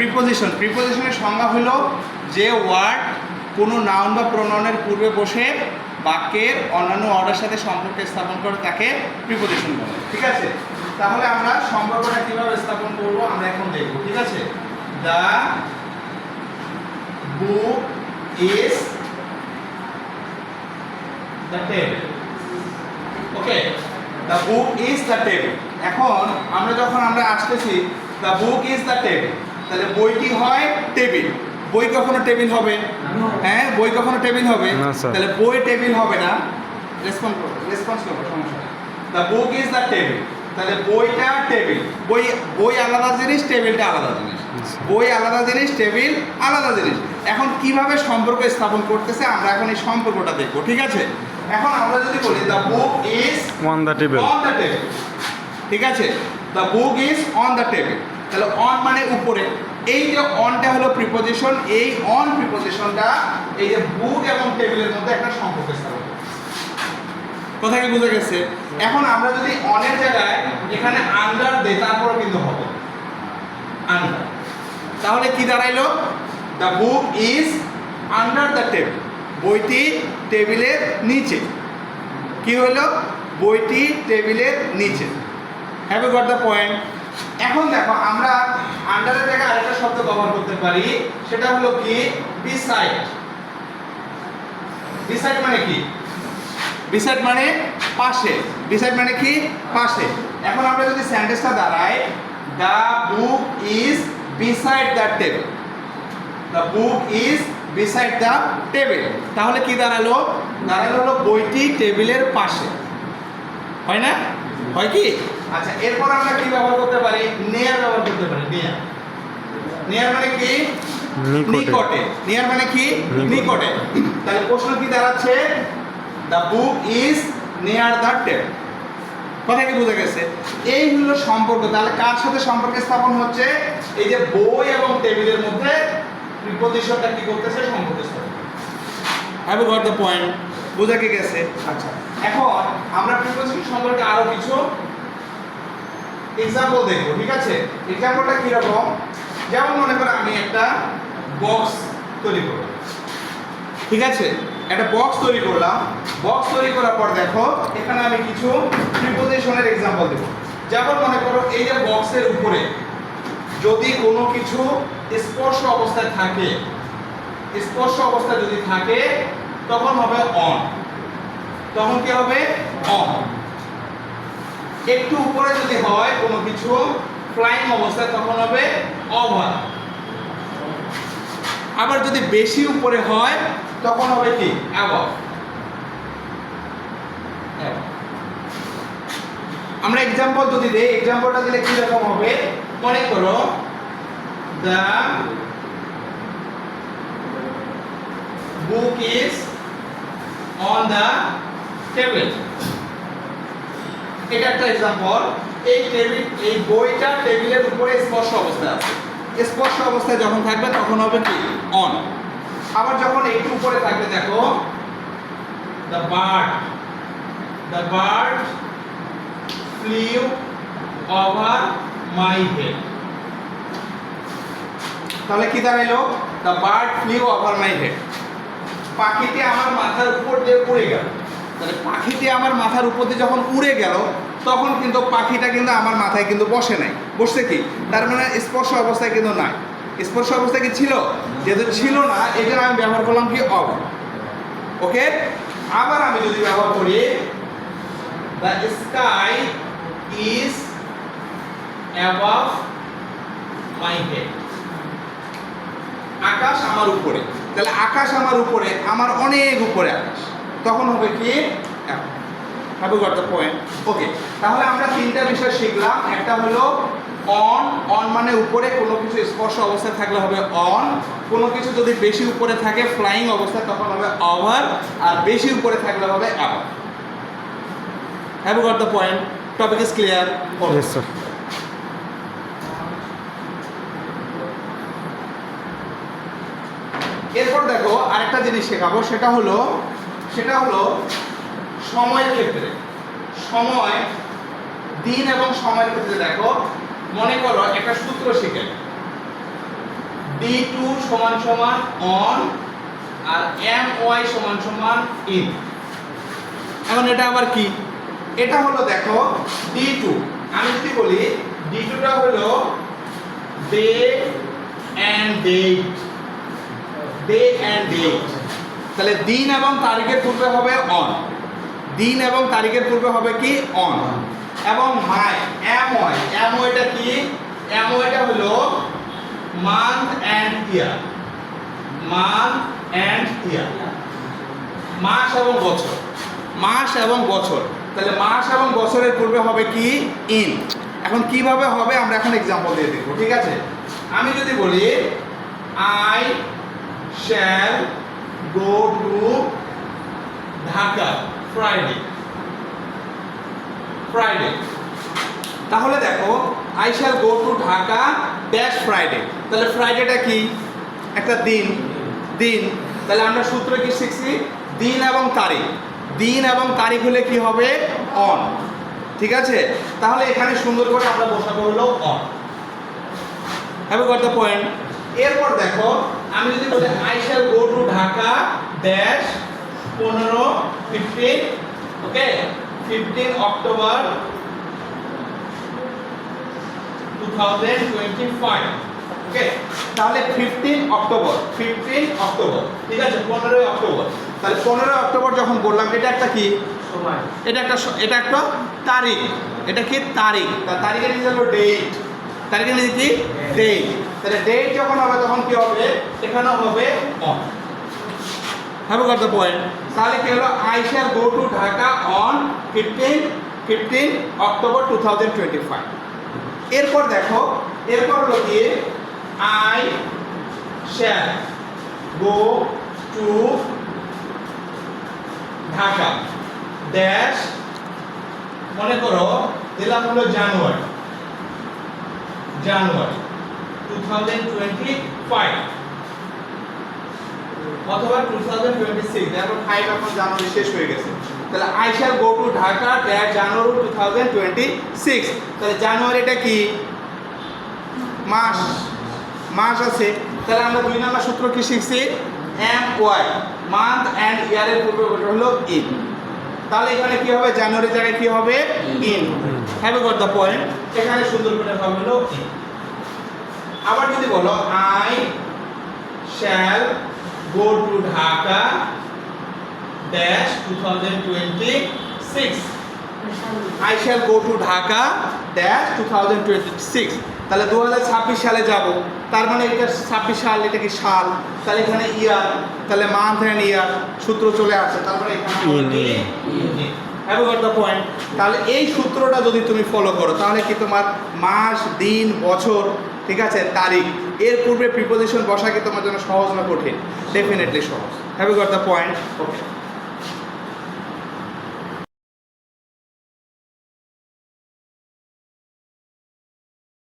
প্রিপোজিশনের সংজ্ঞা হলো যে ওয়ার্ড কোনো নাউন বা প্রোনাউনের পূর্বে বসে বাক্যের অন্যান্য ওয়ার্ডের সাথে সম্পর্ক স্থাপন করে তাকে প্রিপোজিশন বলে। ঠিক আছে, তাহলে আমরা সম্পর্কটা কিভাবে স্থাপন করব আমরা এখন দেখব। ঠিক আছে, the book is the table. Okay, the book is the table. এখন আমরা আসতেছি the book is the table, তাহলে বইটি হয় টেবিল। বই কখনো টেবিল হবে? হ্যাঁ, বই কখনো টেবিল হবে? তাহলে বই টেবিল হবে না। রেসপন্স করো, সমস্যা নেই। The book is the table, তাহলে বইটা টেবিল। বই আলাদা জিনিস, টেবিলটা আলাদা জিনিস। বই আলাদা জিনিস, টেবিল আলাদা জিনিস। এখন কিভাবে সম্পর্ক স্থাপন করতেছে আমরা এখন এই সম্পর্কটা দেখবো। ঠিক আছে, এখন আমরা যদি বলি the book is on the table, ঠিক আছে, the book is on the table, তাহলে অন মানে উপরে। এই যে অনটা হলো প্রিপোজিশন, এই অন প্রিপোজিশনটা এই যে বুক এবং টেবিলের মধ্যে একটা সম্পর্ক স্থাপন করে। কথা কি বুঝে গেছে? এখন আমরা যদি অনের জায়গায় এখানে আন্ডার দেই তারপরে কিন্তু হবে আন্ডার, তাহলে কি দাঁড়াইলো? The book is under the table, বইটি টেবিলের নিচে। কি হলো? বইটি টেবিলের নিচে। Have you got the point? এখন দেখো আমরা আন্ডারের জায়গায় আরেকটা শব্দ ব্যবহার করতে পারি, সেটা হলো কি বিসাইড। বিসাইড মানে কি? বিসাইড মানে পাশে। বিসাইড মানে কি? পাশে। এখন আমরা যদি সেন্টেন্সটা দাঁড়াই the book is beside the table, the book is beside the table, তাহলে কি দাঁড়ালো? দাঁড়ালো হলো বইটি টেবিলের পাশে। হয় না? হয় কি? আচ্ছা, এরপর আমরা কি ব্যবহার করতে পারি? নিয়ার ব্যবহার করতে পারি। নিয়ার, নিয়ার মানে কি? নিকটে। নিয়ার মানে কি? নিকটে। তাহলে প্রশ্ন কি দাঁড়াচ্ছে? The book is near the table. কথা কি বুঝে গেছে? এই হলো সম্পর্ক। তাহলে কার সাথে সম্পর্ক স্থাপন হচ্ছে? এই যে বই এবং টেবিলের মধ্যে প্রিপোজিশনটা কি করতেছে? সম্পর্ক স্থাপন। Have you got the point? বুঝা কি গেছে? আচ্ছা, এখন আমরা প্রিপোজিশন সম্পর্কে আরো কিছু এক্সাম্পল দেখব। ঠিক আছে, এক্সাম্পলটা কি রকম? যেমন মনে করো আমি একটা বক্স তৈরি করব। ঠিক আছে, একটা বক্স তৈরি করলাম। বক্স তৈরি করার পর দেখো এখানে আমি কিছু প্রিপোজিশনের এক্সাম্পল দেব। যেমন মনে করো এই যে বক্সের উপরে যদি কোনো কিছু স্পর্শ অবস্থায় থাকে, স্পর্শ অবস্থায় যদি থাকে তখন হবে অন। তখন কি হবে? অন। একটু উপরে যদি হয় কোনো কিছু ফ্লাইং অবস্থায় তখন হবে ওভার। আবার যদি বেশি উপরে হয় তখন হবে কি? অ্যাবভ। আমরা एग्जांपल যদি দেই, एग्जांपलটা দিলে কি রকম হবে? মনে করো the book is on the table। এটা একটা एग्जांपल। এই বইটা টেবিলের উপরে স্পর্শ অবস্থায় আছে। স্পর্শ অবস্থায় যখন থাকবে তখন হবে কি? অন। আবার যখন একটু উপরে থাকবে দেখো the bird flew over my head। তাহলে কি দাঁড়াইলো? the bird flew over my head। পাখিটি আমার মাথার উপর দিয়ে উড়ে গেল। তাহলে পাখিটি আমার মাথার উপর দিয়ে যখন উড়ে গেল তখন কিন্তু পাখিটা কিন্তু আমার মাথায় কিন্তু বসে নাই। বসছে কি? তার মানে স্পর্শ অবস্থায় কিন্তু নাই। স্পর্শ অবস্থায় কি ছিল? যেহেতু ছিল না এই জন্য আমি ব্যবহার করলাম কি? ওভার। ওকে, আবার আমি যদি ব্যবহার করি the sky is above my head। আকাশ আমার উপরে। তাহলে আকাশ আমার উপরে, আমার অনেক উপরে আকাশ, তখন হবে কি? Have you got the point? Okay, তাহলে আমরা তিনটা বিষয় শিখলাম। একটা হলো অন। অন মানে উপরে, কোনো কিছু স্পর্শ অবস্থায় থাকলে হবে অন। কোনো কিছু যদি বেশি উপরে থাকে ফ্লাইং অবস্থায় তখন হবে ওভার, আর বেশি উপরে থাকলে হবে above. Have you got the point? Topic is clear? Yes sir. এরপর দেখো আরেকটা জিনিস শেখাবো, সেটা হলো সময়ের ক্ষেত্রে। সময়, দিন এবং সময়ের ক্ষেত্রে দেখো মনে করো একটা সূত্র শিখে। D2 সমান সমান অন আর my সমান সমান ইন। এখন এটা আবার কি? এটা হলো দেখো D2, আমি যদি বলি D2 টা হলো day and date, day and date, তাহলে দিন এবং তারিখের পূর্বে হবে অন, দিন এবং তারিখের পূর্বে হবে কি অন। এবং মাই এটা কি? এটা হলো month and year, month and year, মাস এবং বছর, মাস এবং বছর, তাহলে মাস এবং বছরের পূর্বে হবে কি ইন। এখন কিভাবে হবে আমরা এখন एग्जांपल দিয়ে দেখব, ঠিক আছে? আমি যদি বলি I shall go to Dhaka Friday, Friday, তাহলে দেখো I shall go to Dhaka dash Friday, তাহলে ফ্রাইডেটা কি? একটা দিন, দিন, তাহলে আমরা সূত্র কি শিখছি? দিন এবং তারিখ, দিন এবং তারিখ হলে কি হবে অন, ঠিক আছে? তাহলে এখানে সুন্দর করে আমরা বসাবো হলো on. Have got the point? এরপর দেখো আমি যদি বলি I shall go to Dhaka dash 15 okay 15 October 2025, ওকে? তাহলে 15 অক্টোবর, 15 অক্টোবর, ঠিক আছে? 15 অক্টোবর, তাহলে 15 অক্টোবর যখন বললাম এটা একটা কি সময়, এটা একটা তারিখ, এটা কি তারিখ, তারিখের নিচে হলো ডেট, তারিখের নিচে কি ডেট, তাহলে ডেট যখন হবে তখন কি হবে? এখানে হবে on. Have got the point? তাহলে কি হলো I shall go to Dhaka on 15 October 2025। এরপর দেখো এরপর হলো কি I shall go to Dhaka dash, মনে করো দিলাম হলো জানুয়ারি, জানুয়ারি 2025 অথবা 2026, দেখো 5 এখন জানুয়ারি শেষ হয়ে গেছে, তাহলে I shall go to Dhaka dash January 2026, তাহলে জানুয়ারিটা কি মাস, মাস আছে, তাহলে আমরা 2 নম্বর সূত্র কি শিখছি? my মান্থ এন্ড ইয়ারের পূর্বে হলো ইন, তাহলে এখানে কি হবে? জানুয়ারির জায়গায় কি হবে in. Have got the point? এখানে সুন্দর করে হবে হলো ইন। আবার যদি বলো I shall go to Dhaka dash 2026, I shall go to Dhaka dash 2026, তাহলে 2026 সালে যাব, তার মানে এটা 26 সাল, এটা কি সাল, তাহলে এখানে ইয়ার, তাহলে মান্থ এন্ড ইয়ার সূত্র চলে আসে, তারপরে এখানে হ্যাভ গট দ্য পয়েন্ট? তাহলে এই সূত্রটা যদি তুমি ফলো করো তাহলে কি তোমার মাস, দিন, বছর, ঠিক আছে, তারিখ এর পূর্বে প্রিপোজিশন বসা কি তোমার জন্য সহজ না কঠিন? ডেফিনেটলি সহজ। Have got the point? Okay.